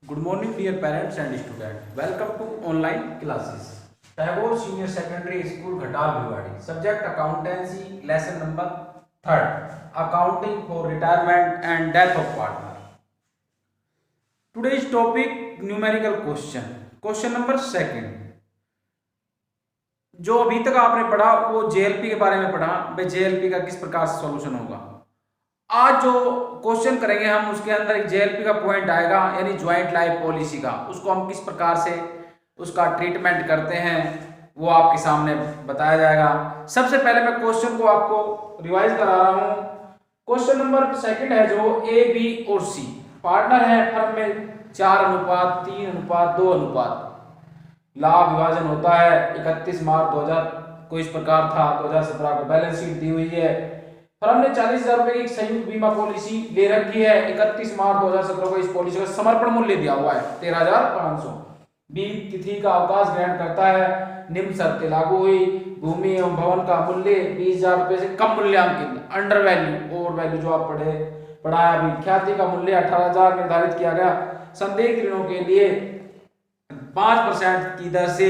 Good morning, dear parents and students. Welcome to online classes. Tagore Senior Secondary School, Ghatal, Bhiwadi. Subject Accountancy, lesson number 3rd. Accounting for retirement and death of partner. Today's topic numerical question. Question number 2nd. जो अभी तक आपने पढ़ा वो JLP के बारे में पढ़ा, भाई जेएलपी का किस प्रकार से सॉल्यूशन होगा। आज जो क्वेश्चन करेंगे हम उसके अंदर एक जेएलपी का पॉइंट आएगा, यानी ज्वाइंट लाइफ पॉलिसी का, उसको हम किस प्रकार से उसका ट्रीटमेंट करते हैं वो आपके सामने बताया जाएगा। सबसे पहले मैं क्वेश्चन को आपको रिवाइज करा रहा हूं। क्वेश्चन नंबर 2 है जो ए, बी और सी पार्टनर है फर्म में 4:3:2 लाभ विभाजन होता है 31 मार्च 2000 को इस प्रकार था। 2017 को बैलेंस शीट दी हुई है। फर्म ने 40,000 रुपए की संयुक्त बीमा पॉलिसी ले रखी है। 31 मार्च 2017 को इस पॉलिसी का समर्पण मूल्य दिया हुआ है 13,500। बीमित तिथि का अवकाश ग्रहण करता है। निम्न शर्तें लागू हुई। भूमि एवं भवन का मूल्य 20,000 रुपए से कम मूल्यांकित, अंडर वैल्यू, ओवर वैल्यू जो आप पढ़ाया अभी। ख्याति का मूल्य 18,000 निर्धारित किया गया। संदिग्ध ऋणों के लिए 5% की दर से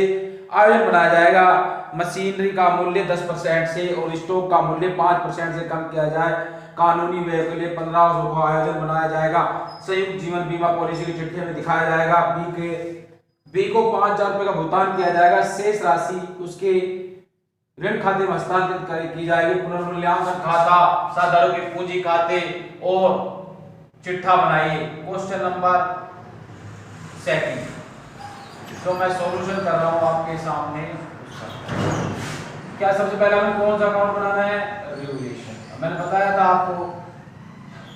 आयोजन बनाया जाएगा। मशीनरी का मूल्य 10% से और स्टॉक का मूल्य 5% से कम किया जाए। कानूनी व्यय के लिए 1500 का आयोजन बनाया जाएगा। संयुक्त जीवन बीमा पॉलिसी की चिट्ठी में दिखाया जाएगा। बी को 5,000 रुपए का भुगतान किया जाएगा। शेष राशि उसके ऋण खाते में हस्तांतरित की जाएगी। पुनर्मूल्यांकन खाता, साधारण की पूंजी खाते और चिट्ठा बनाइए। क्वेश्चन नंबर 2 तो मैं सॉल्यूशन कर रहा हूं आपके सामने। क्या सबसे पहले हमें कौन सा अकाउंट बनाना है? रेगुलेशन। मैंने बताया था आपको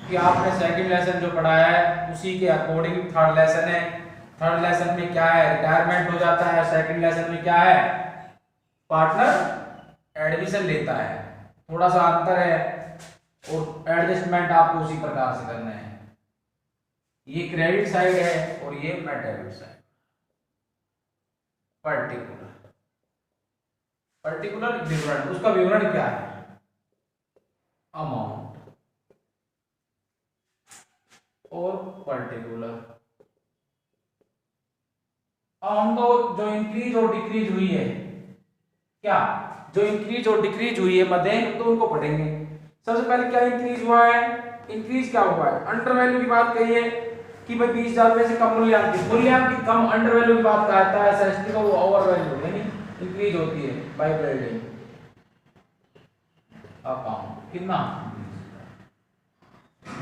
कि आपने सेकंड लेसन जो पढ़ाया है उसी के अकॉर्डिंग थर्ड लेसन है। थर्ड लेसन में क्या है? रिटायरमेंट हो जाता है। सेकंड लेसन में क्या है? पार्टनर एडमिशन लेता है। थोड़ा सा अंतर है और एडजस्टमेंट आपको उसी प्रकार से करना है। ये क्रेडिट साइड है और ये डेबिट साइड। पर्टिकुलर विवरण, उसका विवरण क्या है? अमाउंट और पर्टिकुलर। अब हम तो जो इंक्रीज और डिक्रीज हुई है, क्या जो इंक्रीज और डिक्रीज हुई है मध्य, तो उनको पढ़ेंगे। सबसे पहले क्या इंक्रीज हुआ है? इंक्रीज क्या हुआ है? अंडर वैल्यू की बात कही है कि भाई 20,000 रुपए से कम मूल्यांकित कम अंडर वैल्यू की बात कहता है। एसएसटी का वो ओवर वैल्यू यानी इंक्रीज होती है बाय बिल्डिंग अकाउंट। कितना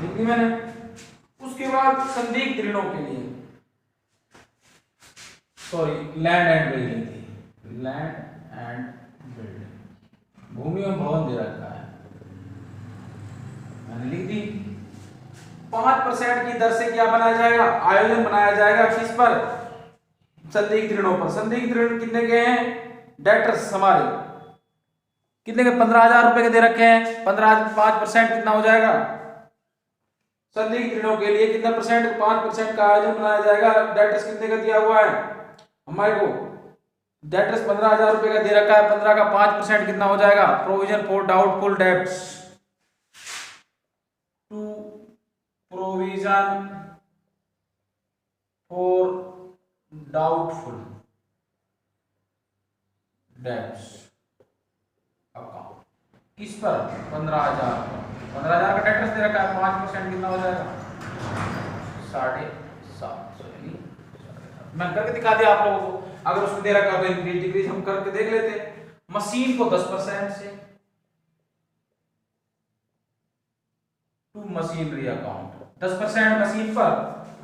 लिख दी मैंने। उसके बाद संदिग्ध ऋणों के लिए, सॉरी, लैंड एंड बिल्डिंग थी। लैंड एंड बिल्डिंग, भूमि और भवन दे रखा है, मैंने लिख दी। 5% की दर से क्या बनाया जाएगा? आयोजन बनाया जाएगा। किस पर? संदिग्ध ऋणों पर। संदिग्ध ऋण कितने के हैं? डेटर्स हमारे कितने के? 15,000 रुपए के दे रखे हैं। 5% कितना हो जाएगा? संदिग्ध ऋणों के लिए कितना परसेंट? 5% का आयोजन बनाया जाएगा। डेटर्स कितने का दिया हुआ है हमारे को? डेटर्स 15,000 रुपए का दे रखा है। 15 का 5% कितना हो जाएगा? Provision for doubtful debts, provision for doubtful debts account. किस पर? 15,000 पर। 15,000 का डेटर्स दे रखा है। 5% कितना हो जाएगा? 750। मैं करके दिखा दिया आप लोगों को। अगर उसमें दे रखा तो इंक्रीज डिक्रीज हम करके देख लेते। मशीन को 10% से, टू मशीनरी अकाउंट 10% मशीन पर।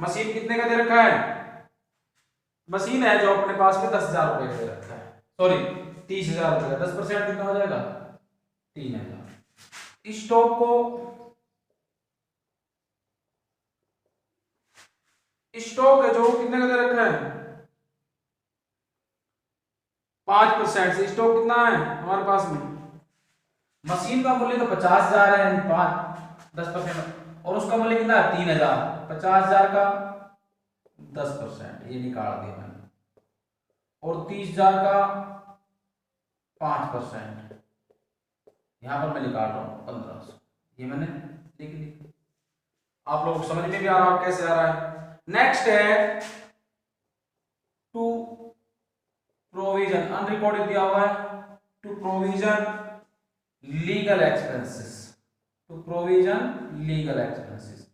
मशीन कितने का दे रखा है? मशीन है जो अपने पास में 10,000 रुपए का दे रखा है, सॉरी 30,000 रुपए का। 10% कितना हो जाएगा? 3,000। स्टॉक को, स्टॉक है जो कितने का दे रखा है? 5% से। स्टॉक कितना है हमारे पास में? मशीन का मूल्य तो 50,000 है, 10% और उसका मूल्य कितना है? 3,000। 50,000 का 10% ये निकाल दिया मैंने, और 30,000 का 5% यहां पर मैं निकाल रहा हूं 1,500। ये मैंने लिख ली। आप लोग समझ में भी आ रहा है कैसे आ रहा है? नेक्स्ट है टू प्रोविजन, अनरिकॉर्डेड दिया हुआ है, to provision legal expenses, to provision legal expenses,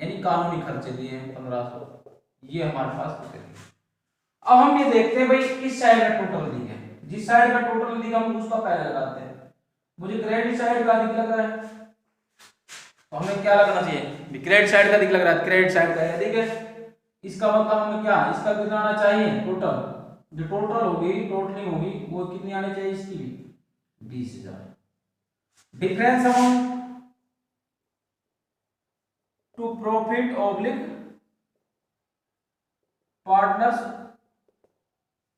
यानी कानूनी खर्चे दिए हैं 1500, ये हमारे पास होते हैं। अब हम ये देखते हैं भाई इस साइड का टोटल दिया है, जिस साइड का टोटल दिया हम उसका पहले लगाते हैं। मुझे क्रेडिट साइड का अधिक लग रहा है तो हमें क्या लगना चाहिए, क्रेडिट साइड का अधिक लग रहा है, क्रेडिट साइड का अधिक है, इसका मतलब हमें क्या, इसका कितना आना चाहिए टोटल, जो टोटल होगी टोटलिंग होगी वो कितनी आनी चाहिए, इसकी भी 20,000। Difference amount to profit oblique partners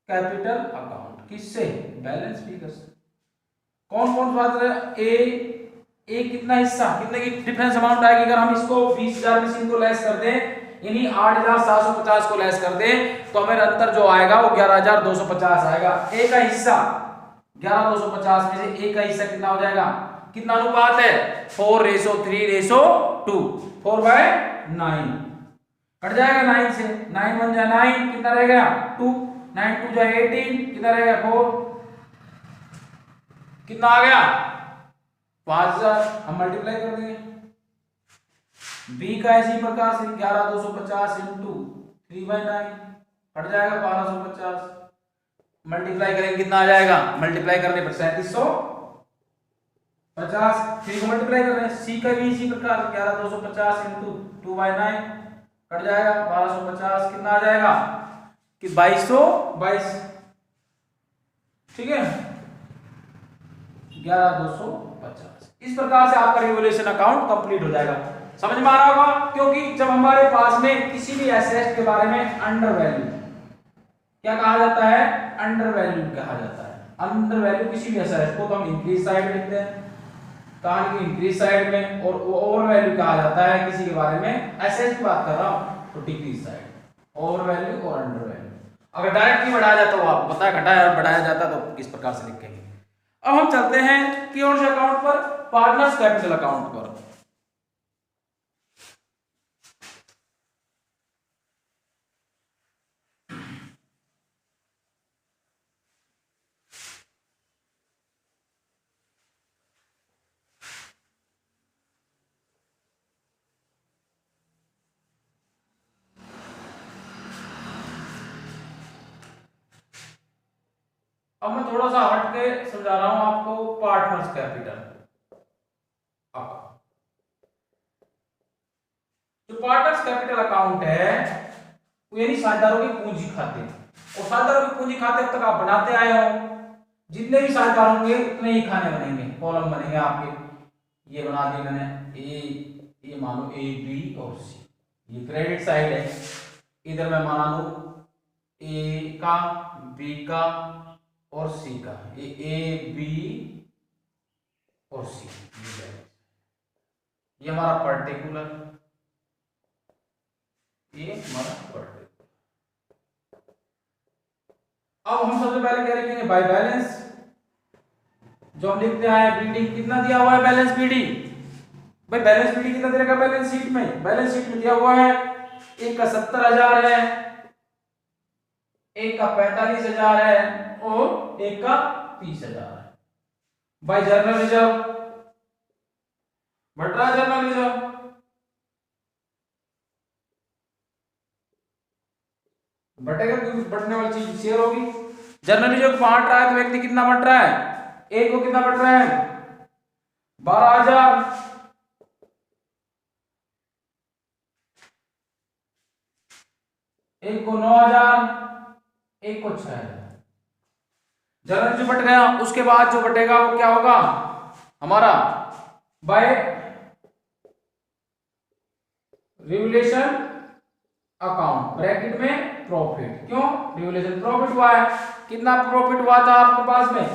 capital account, किससे, बैलेंस फिगर से। कौन कौन बात है, ए कितना हिस्सा, कितने की डिफरेंस अमाउंट आएगी, अगर हम इसको 20,000 में से इनको लेस कर दें, यानी 8,750 को लेस कर दें तो हमें अंतर जो आएगा वो 11,250 आएगा। ए का हिस्सा 11,250 में से ए का हिस्सा कितना हो जाएगा, कितना अनुपात है, 4:3:2, 4/9 कट जाएगा 9 से, 9 1 जा 9, कितना रह गया 2, 9 2 जा 18, कितना रह गया 4, कितना आ गया 5,000, हम मल्टीप्लाई कर देंगे। बी का इसी प्रकार से 11,250 इंटू 3/9 कट जाएगा 1,250, मल्टीप्लाई करेंगे कितना आ जाएगा, मल्टीप्लाई करने पर 3,750, 3 को मल्टीप्लाई कर रहे हैं। सी का भी इसी प्रकार 11,250 इंटू 2/9 कट जाएगा 1,250, कितना आ जाएगा कि 2,222, ठीक है 11,250। इस प्रकार से आपका रिवोल्यूशन अकाउंट कंप्लीट हो जाएगा। समझ में आ रहा होगा, क्योंकि जब हमारे पास में किसी भी एसेट के बारे में अंडर वैल्यू क्या कहा जाता है, अंडर वैल्यू कहा जाता है। अंडर वैल्यू किसी भी एसेट को तो हम इंक्रीज साइड लिखते हैं, कहानी की इंक्रीज साइड में, और ओवर वैल्यू कहा जाता है किसी के बारे में एसेट की बात कर रहा हूं तो डिक्रीज साइड, ओवर वैल्यू और अंडर वैल्यू। अगर डायरेक्टली बढ़ाया जाता तो आपको पता है, घटाया और बढ़ाया जाता तो किस प्रकार से लिखेंगे। अब हम चलते हैं कौन से अकाउंट पर, पार्टनर्स कैपिटल अकाउंट पर। अब मैं थोड़ा सा हट के समझा रहा हूं आपको पार्टनर्स कैपिटल अकाउंट। जो पार्टनर्स कैपिटल अकाउंट है वो यानी साझेदारों के पूंजी खाते, और साझेदारों के पूंजी खाते अब तक आप बनाते आए हो, जितने भी साझेदार होंगे उतने ही खाने बनेंगे, कॉलम बनेंगे आपके। ये बना दिए मैंने, ये मानो ए बी और सी, ये क्रेडिट साइड है, इधर मैं माना लू ए का, बी का और सी का, ये ए बी और सी, ये हमारा पर्टिकुलर, ये हमारा पर्टिकुलर। अब हम सबसे पहले क्या लिखेंगे, बाय बैलेंस। जो हम लिखते आए बीडी कितना दिया हुआ है, बैलेंस बीडी, भाई बैलेंस बीडी कितना दे रखा बैलेंस शीट में, बैलेंस शीट में दिया हुआ है एक का 70,000 है, एक का 45,000 है और एक का 30,000 है। बाय जर्नल रिजर्व बढ़ रहा है, जर्नल रिजर्व बढ़ेगा क्योंकि बढ़ने वाली चीज शेयर होगी। जर्नल रिजर्व बांट रहा है तो व्यक्ति कितना बढ़ रहा है, एक को कितना बढ़ रहा है 12,000, एक को 9,000, एक को 6,000। जर्नल जो बढ़ गया उसके बाद जो बढ़ेगा वो क्या होगा हमारा बाय रिवोल्यूशन अकाउंट, ब्रैकेट में प्रॉफिट। क्यों रिवोल्यूशन प्रॉफिट हुआ है, कितना प्रॉफिट हुआ था आपके पास में,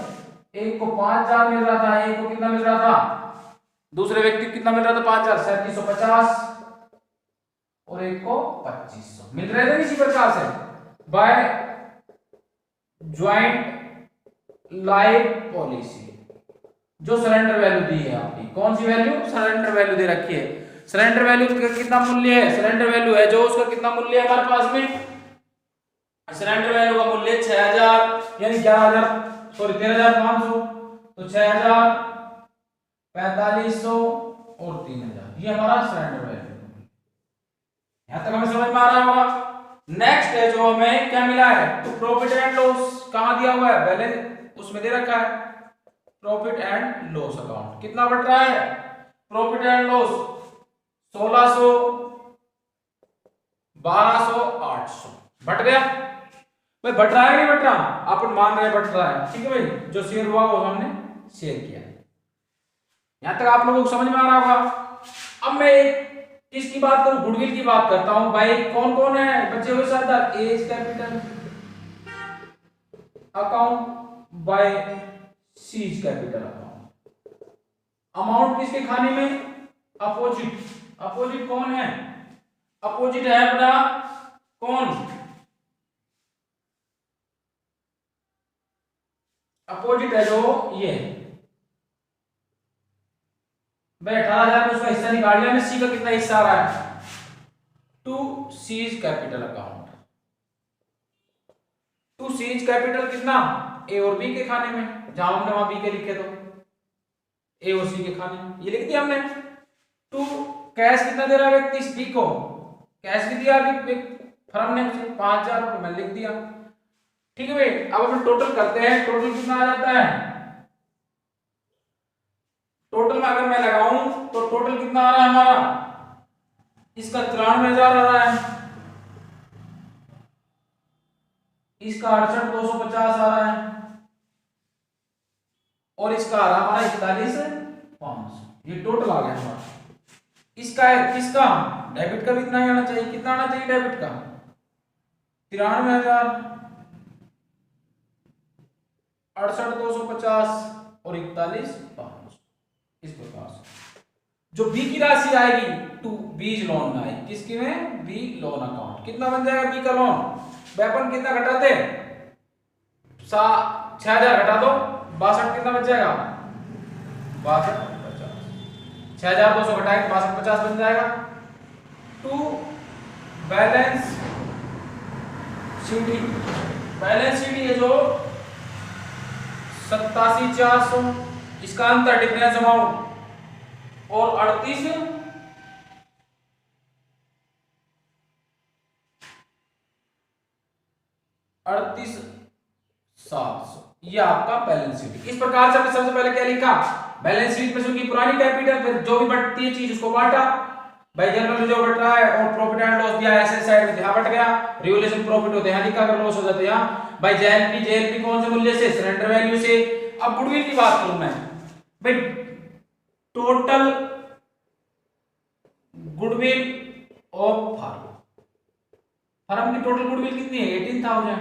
एक को 5,000 मिल रहा था, एक को कितना मिल रहा था, दूसरे व्यक्ति को कितना मिल रहा था 5,000, 3,750, और एक को 2,500 मिल रहे थे। इसी प्रकार से बाय ज्वाइंट लाइफ पॉलिसी, जो सरेंडर वैल्यू दी है आपकी, कौन सी वैल्यू, सरेंडर वैल्यू दे रखी है। सरेंडर वैल्यू का कितना मूल्य है, सरेंडर वैल्यू है जो उसका कितना मूल्य है हमारे पास में, सरेंडर वैल्यू का मूल्य 6000 यानी 11000 सॉरी 13500, तो 6000 4500 और 3000 ये हमारा सरेंडर वैल्यू। यहां तक हमें समझ में आ रहा होगा। नेक्स्ट है जो हमें क्या मिला है, तो प्रॉफिट एंड लॉस कहां दिया हुआ है, बैलेंस उसमें दे रखा है प्रॉफिट एंड लॉस अकाउंट। कितना बट रहा है प्रॉफिट एंड लॉस 1600 1200 800 बट गया भाई, बट रहा है नहीं बट रहा, अपन मान रहे बट रहा है, ठीक है भाई, जो शेयर हुआ वो हमने शेयर किया। यहां तक आप लोगों को समझ में आ रहा होगा। अब मैं एक किसकी बात करूं, गुडविल की बात करता हूं भाई। कौन कौन है बचे हुए साथ, as capital account by C's capital account. Amount किसके खाने में, अपोजिट, अपोजिट कौन है, अपोजिट है अपना कौन, अपोजिट है जो ये भाई 18000 में उसका हिस्सा निकाल लिया, सी का कितना हिस्सा आ रहा है, to C's capital account, to C's capital कितना, ए और बी के खाने में, जहां हमने वहां बी के लिखे तो ए और सी के खाने में ये लिख दिया हमने। टू कैश कितना दे रहा है व्यक्ति बी को, कैश भी दिया अभी फर्म ने मुझे 5000 रुपए मैंने लिख दिया, ठीक है भाई। अब अपन टोटल करते हैं, टोटल कितना आ जाता है, टोटल में अगर मैं लगाऊं तो टोटल कितना आ रहा है हमारा, इसका 93,000 आ रहा है, इसका 68,250 आ रहा है, और इसका आ रहा हमारा 41,500, ये टोटल आ गया हमारा। इसका है किसका, डेबिट का भी इतना ही आना चाहिए, कितना आना चाहिए डेबिट का 93,000 68,250 और 41,500। इस प्रकार से जो बी की राशि आएगी टू बीज लोन में आएगी, किसकी में, बी लोन अकाउंट। कितना बन जाएगा बी का लोन, वेपन कितना घटाते 6000 घटा दो 62 कितना बच जाएगा 62 50, 6200 घटाए 62 50 बन जाएगा। To balance CD, balance CD है जो 87,400, इसका अंतर डिफरेंस अमाउंट और 38,700 ये आपका बैलेंस शीट। इस प्रकार से हमने सबसे पहले क्या लिखा, बैलेंस शीट में उसकी पुरानी कैपिटल, फिर जो भी बढ़ती है चीज उसको बांटा भाई, जनरल में जो बढ़ रहा है और प्रॉफिट एंड लॉस दिया एसेट साइड में यहां बढ़ गया, रिवोल्यूशन प्रॉफिट होते हैं लिखा, अगर लॉस हो जाते हैं भाई जेएलपी, जेएलपी कौन से मूल्य से, सरेंडर वैल्यू से। अब गुडविल की बात करूं मैं भाई, total goodwill of firm, firm की टोटल गुडविल कितनी है 18,000,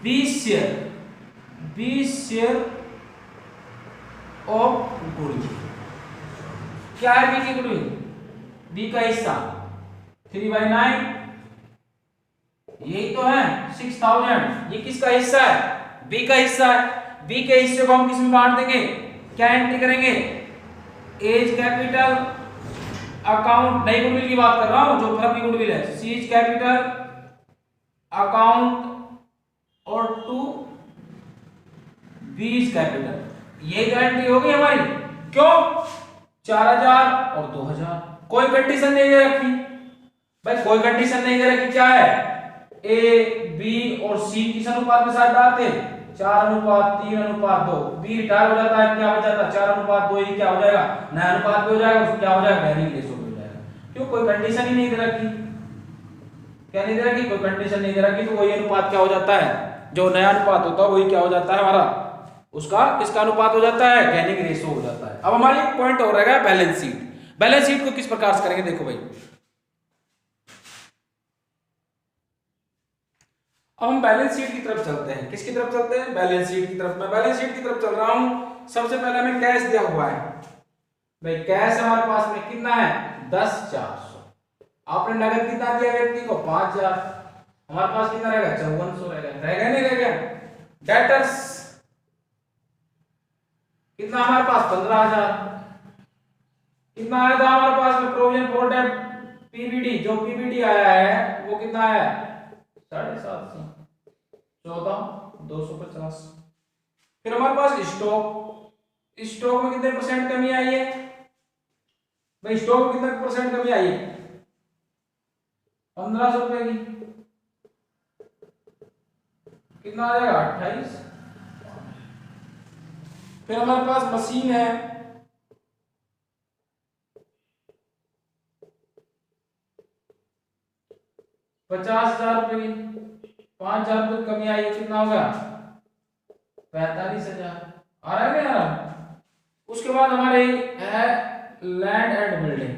20 शेयर ऑफ गुडविल, क्या है बी की गुडविल, बी का हिस्सा 3/9 यही तो है 6,000, ये किसका हिस्सा है, बी का हिस्सा है। बी के हिस्से को हम किस में बांट देंगे, क्या एंट्री करेंगे, एज कैपिटल अकाउंट, नई गुडविल की बात कर रहा हूं जो फर्म की गुडविल है, सीज कैपिटल अकाउंट और टू बीज कैपिटल, ये तो एंट्री होगी हमारी, क्यों 4000 और 2000, कोई कंडीशन नहीं दे रखी भाई, कोई कंडीशन नहीं दे रखी, क्या है ए बी और सी किस अनुपात में साथ डालते 4:3:2, बी रिटायर हो जाता है क्या हो जाता है 4:2, ये क्या हो जाएगा नया अनुपात भी हो जाएगा, उसको क्या हो जाएगा गहरी रेशो हो जाएगा, क्यों कोई कंडीशन ही नहीं दे रखी, क्या नहीं दे रखी, कोई कंडीशन नहीं दे रखी, तो वही अनुपात क्या हो जाता है, जो नया अनुपात होता है वही क्या हो जाता है हमारा, उसका किसका अनुपात हो जाता है, गहरी रेशो हो जाता है। अब हमारी एक पॉइंट और रहेगा बैलेंस शीट, बैलेंस शीट को किस प्रकार से करेंगे देखो भाई, अब हम बैलेंस शीट की तरफ चलते हैं, किसकी तरफ चलते हैं, बैलेंस शीट की तरफ। मैं बैलेंस शीट की तरफ चल रहा हूं, सबसे पहले हमें कैश दिया हुआ है भाई, कैश हमारे पास में कितना है 10,400, आपने नगद कितना दिया व्यक्ति को 5,000, हमारे पास कितना रहेगा 5400 रहेगा नहीं रहेगा। डेटर्स कितना हमारे पास 15,000, कितना आया था हमारे पास में प्रोविजन फॉर डेट पीबीडी, जो पीबीडी आया है वो कितना है 750, 14,250। फिर हमारे पास स्टॉक, स्टॉक में कितने परसेंट कमी आई है भाई, स्टॉक में कितना परसेंट कमी आई है 1500 रुपए की, कितना आ जाएगा 28। फिर हमारे पास मशीन है, ₹50,000 की, 5,000 रुपये कमी आई, कितना होगा 45,000। आ रहा है क्या? उसके बाद हमारे है land and building,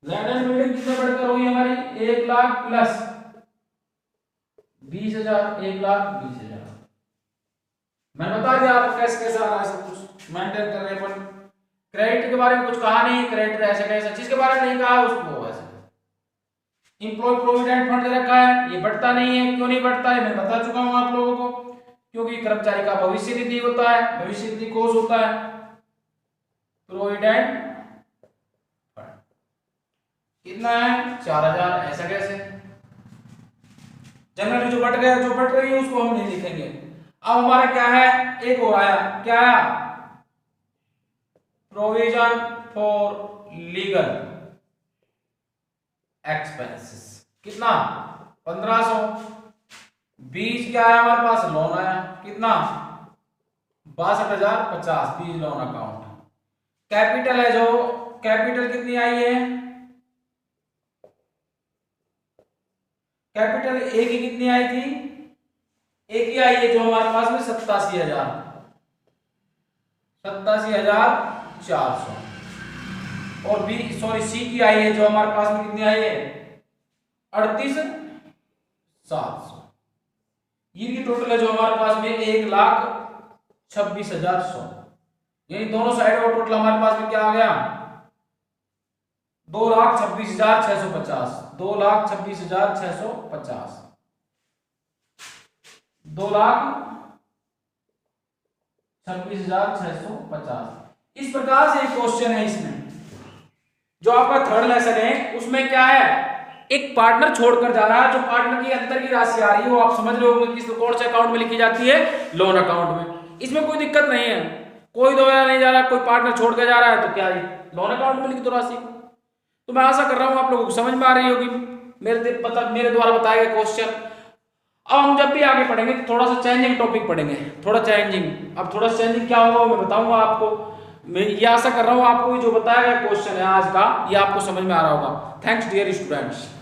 land and building कितने बढ़कर हुई हमारी 1 लाख प्लस 20,000, 1,20,000। मैंने बता दिया आपको कैसे कैसे आ रहा है, सब कुछ मेंटेन कर रहे हैं। पर क्रेडिट के बारे में कुछ कहा नहीं, क्रेडिट ऐसे कैसे चीज के बारे में नहीं कहा उसको वैसे। इंप्लॉय प्रोविडेंट फंड दे रखा है, ये बढ़ता नहीं है, क्यों नहीं बढ़ता है मैं बता चुका हूं आप लोगों को, क्योंकि कर्मचारी का भविष्य निधि होता है, भविष्य निधि कोष होता है प्रोविडेंट फंड। कितना है 4,000, ऐसा कैसे? जनरली जो बढ़ गया, जो बढ़ रही है उसको हम नहीं लिखेंगे। अब हमारा क्या है, एक और आया, क्या आया प्रोविजन फॉर लीगल एक्सपेंसेस, कितना 1500। 20 क्या है हमारे पास लोन आया, कितना 62,050, 20 लोन अकाउंट। कैपिटल है, जो कैपिटल कितनी आई है, कैपिटल एक ही कितनी आई थी, एक ही आई है जो हमारे पास में 87,000, 87,400। और बी सॉरी सी की आई है जो हमारे पास में कितनी आई है 38,700। ये की टोटल है जो हमारे पास में 1,26,100, यानी दोनों साइड का टोटल हमारे पास में क्या आ गया 2,26,650, 2,26,650, 2,26,650। इस प्रकार से एक क्वेश्चन है इसमें, जो आपका थर्ड लेसन है उसमें क्या है, एक पार्टनर छोड़कर जा रहा है, जो पार्टनर की अंदर की राशि आ रही है वो आप समझ रहे होंगे किस कौन से अकाउंट में लिखी जाती है, लोन अकाउंट में। इसमें कोई दिक्कत नहीं है, कोई दोबारा नहीं जा रहा, कोई पार्टनर छोड़ के जा रहा है तो क्या है लोन अकाउंट में लिख दो राशि को। तो मैं आशा कर रहा हूं आप लोगों को समझ में आ रही होगी मेरे द्वारा बताए गए क्वेश्चन। अब हम जब भी आगे पढ़ेंगे थोड़ा सा चेंजिंग टॉपिक पढ़ेंगे, थोड़ा चेंजिंग। अब थोड़ा चेंजिंग क्या होगा वो मैं बताऊंगा आपको। मैं ये आशा कर रहा हूं आपको जो बताया गया क्वेश्चन है आज का ये आपको समझ में आ रहा होगा। Thanks dear students.